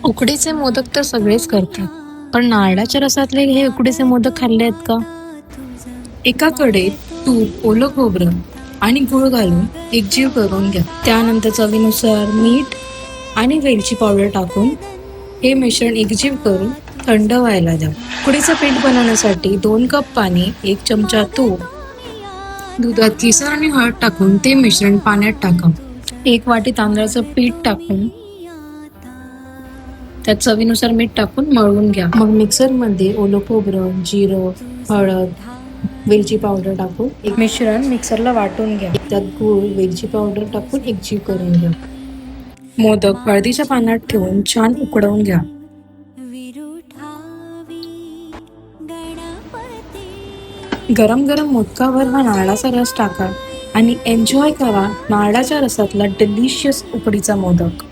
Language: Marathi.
उकडीचे मोदक तर सगळेच करतात, पण नारळाच्या रसातले हे उकडीचे मोदक खाल्ले आहेत का? एका कढईत तूप, ओलं खोबरं आणि गूळ घालून एकजीव करून घ्या. त्यानंतर चवीनुसार मीठ आणि वेलची पावडर टाकून हे मिश्रण एकजीव करून थंड व्हायला द्या. उकडीचं पीठ बनवण्यासाठी 2 कप पाणी, 1 चमचा तूप, दुधात केसर आणि हळद टाकून ते मिश्रण पाण्यात टाका. 1 वाटी तांदळाचं पीठ टाकून त्यात चवीनुसार मीठ टाकून मळवून घ्या. मग मिक्सरमध्ये ओलं खोबरं, जिरं, हळद, वेलची पावडर टाकून एक मिश्रण मिक्सरला वाटून घ्या. त्यात गूळ, वेलची पावडर टाकून एकजीव करून घ्या. मोदक हळदीच्या पाण्यात ठेवून छान उकडवून घ्या. गरम गरम मोदकावर हा नारळाचा रस टाका आणि एन्जॉय करा नारळाच्या रसातला डिलिशियस उकडीचा मोदक.